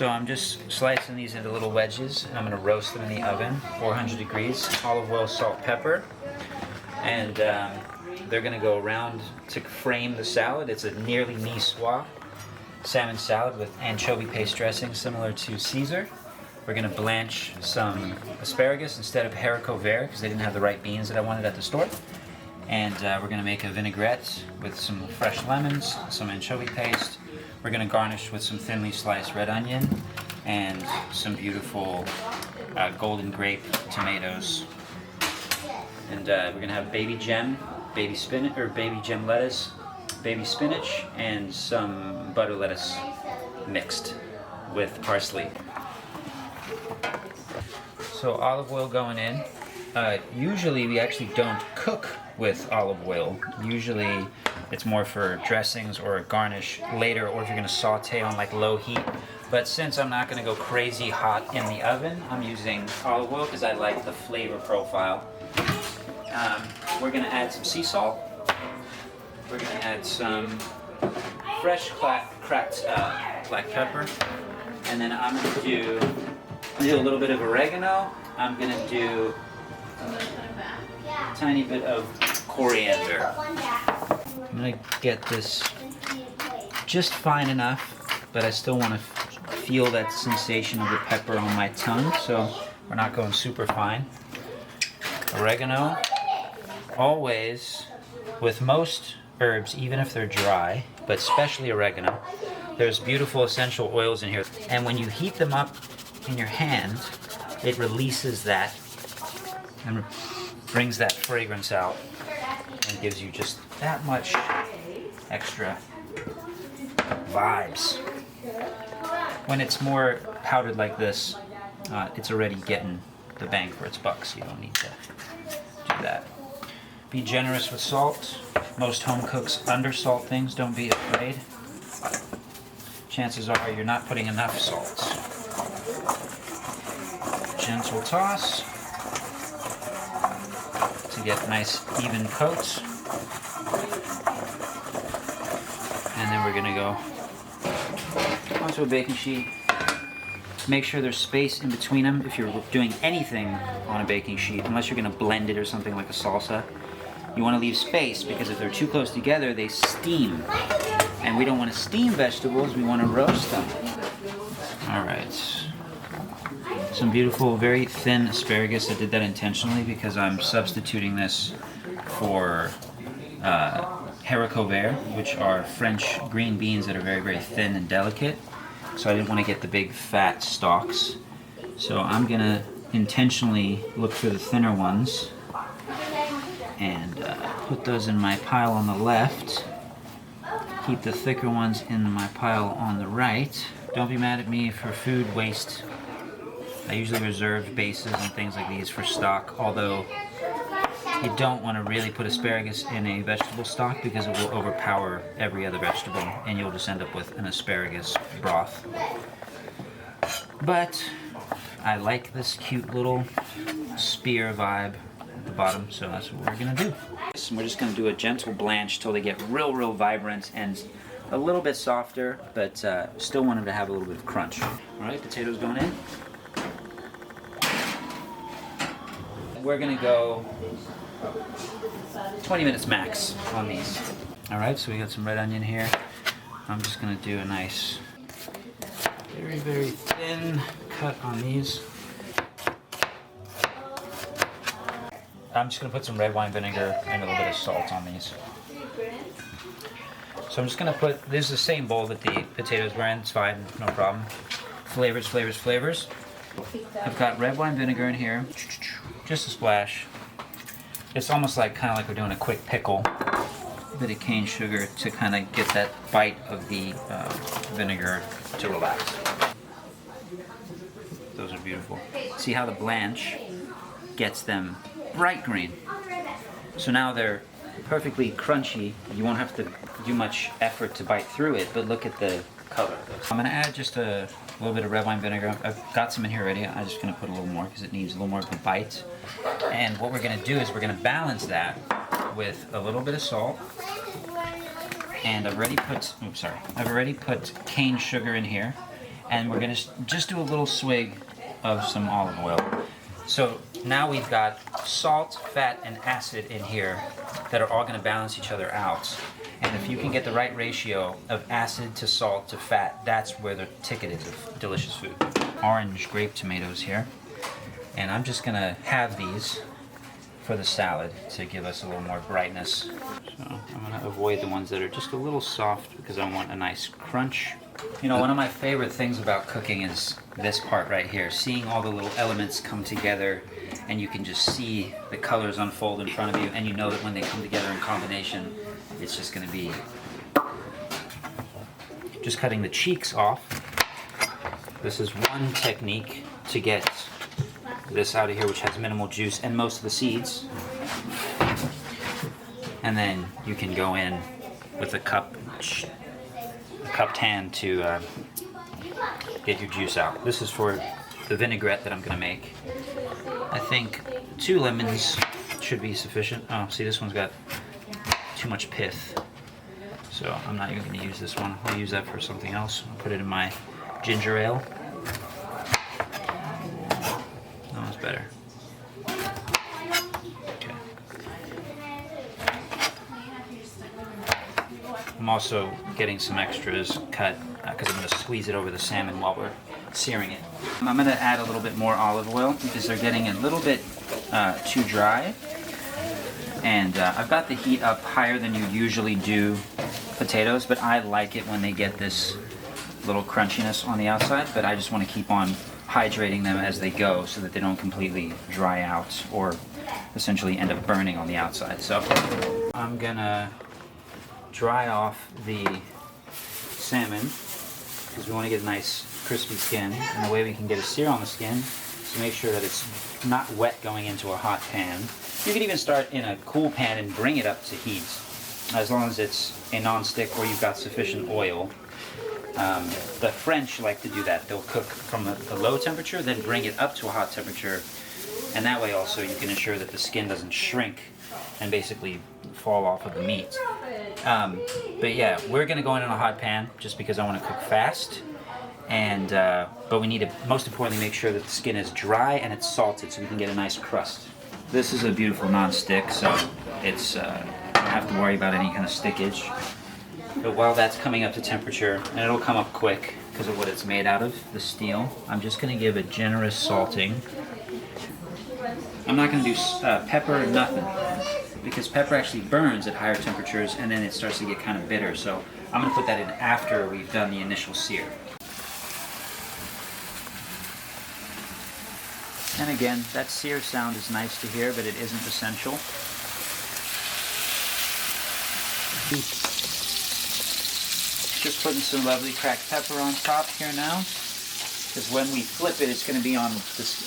So I'm just slicing these into little wedges, and I'm going to roast them in the oven, 400 degrees, olive oil, salt, pepper, and they're going to go around to frame the salad. It's a nearly niçoise salmon salad with anchovy paste dressing, similar to Caesar. We're going to blanch some asparagus instead of haricot vert because they didn't have the right beans that I wanted at the store. And we're going to make a vinaigrette with some fresh lemons, some anchovy paste. We're going to garnish with some thinly sliced red onion and some beautiful golden grape tomatoes. And we're going to have baby gem, baby gem lettuce, baby spinach, and some butter lettuce mixed with parsley. So olive oil going in. Usually we actually don't cook with olive oil. Usually it's more for dressings or a garnish later, or if you're going to saute on like low heat. But since I'm not going to go crazy hot in the oven, I'm using olive oil because I like the flavor profile. We're going to add some sea salt. We're going to add some fresh cracked black pepper. And then I'm going to do a little bit of oregano. I'm going to do a tiny bit of coriander. I'm going to get this just fine enough, but I still want to feel that sensation of the pepper on my tongue, so we're not going super fine. Oregano. Always, with most herbs, even if they're dry, but especially oregano, there's beautiful essential oils in here. And when you heat them up in your hand, it releases that and brings that fragrance out and gives you just that much extra vibes. When it's more powdered like this, it's already getting the bang for its buck, so you don't need to do that. Be generous with salt. Most home cooks undersalt things, don't be afraid. Chances are you're not putting enough salt. Gentle toss to get nice even coats. And then we're gonna go onto a baking sheet. Make sure there's space in between them if you're doing anything on a baking sheet, unless you're gonna blend it or something like a salsa. You wanna leave space because if they're too close together, they steam. And we don't wanna steam vegetables, we wanna roast them. All right. Some beautiful, very thin asparagus. I did that intentionally because I'm substituting this for haricot vert, which are French green beans that are very, very thin and delicate. So I didn't want to get the big fat stalks. So I'm gonna intentionally look for the thinner ones and put those in my pile on the left. Keep the thicker ones in my pile on the right. Don't be mad at me for food waste. I usually reserve bases and things like these for stock, although you don't want to really put asparagus in a vegetable stock because it will overpower every other vegetable and you'll just end up with an asparagus broth. But I like this cute little spear vibe at the bottom, so that's what we're gonna do. And we're just gonna do a gentle blanch till they get real, real vibrant and a little bit softer, but still want them to have a little bit of crunch. All right, potatoes going in. We're gonna go 20 minutes max on these. All right, so we got some red onion here. I'm just gonna do a nice, very, very thin cut on these. I'm just gonna put some red wine vinegar and a little bit of salt on these. So I'm just gonna put, this is the same bowl that the potatoes were in, it's fine, no problem. Flavors, flavors, flavors. I've got red wine vinegar in here, just a splash. It's almost like, kind of like we're doing a quick pickle. A bit of cane sugar to kind of get that bite of the vinegar to relax. Those are beautiful. See how the blanch gets them bright green. So now they're perfectly crunchy. You won't have to do much effort to bite through it, but look at the color. I'm gonna add just a little bit of red wine vinegar. I've got some in here already. I'm just gonna put a little more because it needs a little more of a bite. And what we're gonna do is we're gonna balance that with a little bit of salt. And I've already put cane sugar in here. And we're gonna just do a little swig of some olive oil. So now we've got salt, fat, and acid in here that are all gonna balance each other out. And if you can get the right ratio of acid to salt to fat, that's where the ticket is of delicious food. Orange grape tomatoes here. And I'm just gonna have these for the salad to give us a little more brightness. So I'm gonna avoid the ones that are just a little soft because I want a nice crunch. You know, one of my favorite things about cooking is this part right here, seeing all the little elements come together, and you can just see the colors unfold in front of you, and you know that when they come together in combination, it's just gonna be just cutting the cheeks off. This is one technique to get this out of here, which has minimal juice and most of the seeds. And then you can go in with a cupped hand to get your juice out. This is for the vinaigrette that I'm gonna make. I think 2 lemons should be sufficient. Oh, see, this one's got too much pith, so I'm not even gonna use this one. I'll use that for something else. I'll put it in my ginger ale. That one's better. Okay. I'm also getting some extras cut because I'm going to squeeze it over the salmon while we're searing it. I'm going to add a little bit more olive oil because they're getting a little bit too dry. And I've got the heat up higher than you usually do potatoes, but I like it when they get this little crunchiness on the outside, but I just want to keep on hydrating them as they go so that they don't completely dry out or essentially end up burning on the outside. So I'm gonna dry off the salmon because we want to get a nice crispy skin, and the way we can get a sear on the skin is to make sure that it's not wet going into a hot pan. You can even start in a cool pan and bring it up to heat as long as it's a non-stick or you've got sufficient oil. The French like to do that. They'll cook from a low temperature, then bring it up to a hot temperature, and that way also you can ensure that the skin doesn't shrink and basically fall off of the meat. But yeah, we're gonna go in a hot pan just because I want to cook fast, and but we need to most importantly make sure that the skin is dry and it's salted so we can get a nice crust. This is a beautiful non-stick, so it's you don't have to worry about any kind of stickage. But while that's coming up to temperature, and it'll come up quick because of what it's made out of, the steel, I'm just going to give a generous salting. I'm not going to do pepper or nothing, because pepper actually burns at higher temperatures and then it starts to get kind of bitter. So I'm going to put that in after we've done the initial sear. And again, that sear sound is nice to hear, but it isn't essential. Just putting some lovely cracked pepper on top here now, because when we flip it, it's going to be on this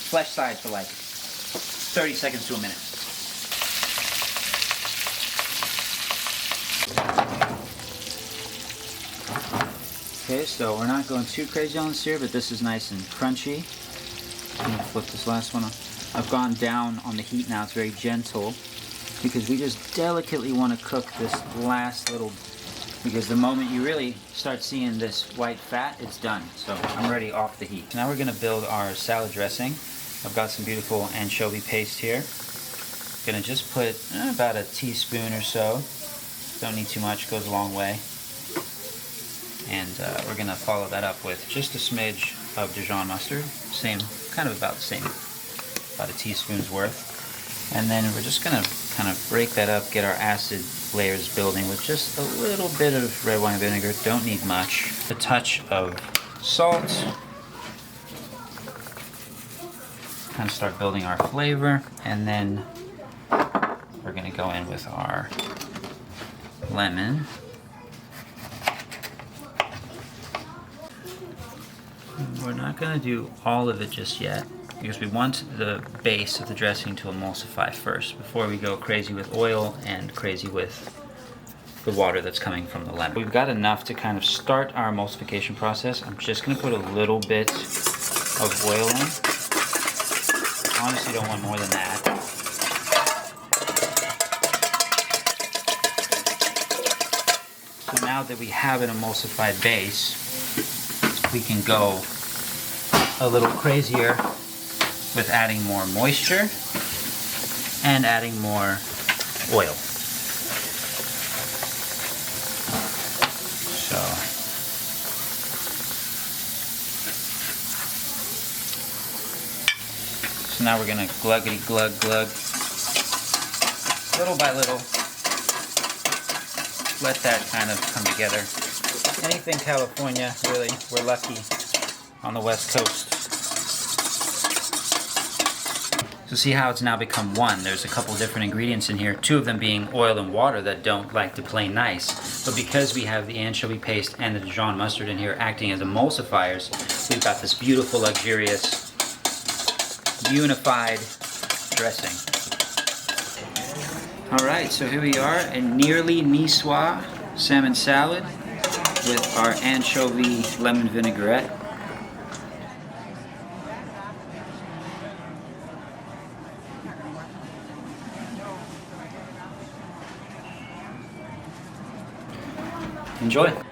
flesh side for like 30 seconds to a minute. Okay, so we're not going too crazy on this here, but this is nice and crunchy. I'm going to flip this last one. I've gone down on the heat now. It's very gentle because we just delicately want to cook this last little, because the moment you really start seeing this white fat, it's done. So I'm ready off the heat. Now we're going to build our salad dressing. I've got some beautiful anchovy paste here. I'm going to just put about a teaspoon or so. Don't need too much, goes a long way. And we're going to follow that up with just a smidge of Dijon mustard. Same, kind of about the same, about a teaspoon's worth. And then we're just going to kind of break that up, get our acid layers building with just a little bit of red wine vinegar. Don't need much. A touch of salt. Kind of start building our flavor, and then we're going to go in with our lemon. We're not going to do all of it just yet, because we want the base of the dressing to emulsify first before we go crazy with oil and crazy with the water that's coming from the lemon. We've got enough to kind of start our emulsification process. I'm just going to put a little bit of oil in. Honestly, don't want more than that. So now that we have an emulsified base, we can go a little crazier with adding more moisture and adding more oil. So now we're gonna gluggity glug glug, little by little, let that kind of come together. Anything California, really, we're lucky on the West Coast. So see how it's now become one. There's a couple different ingredients in here, two of them being oil and water that don't like to play nice. But because we have the anchovy paste and the Dijon mustard in here acting as emulsifiers, we've got this beautiful, luxurious, unified dressing. Alright, so here we are, a nearly niçoise salmon salad with our anchovy lemon vinaigrette. Enjoy.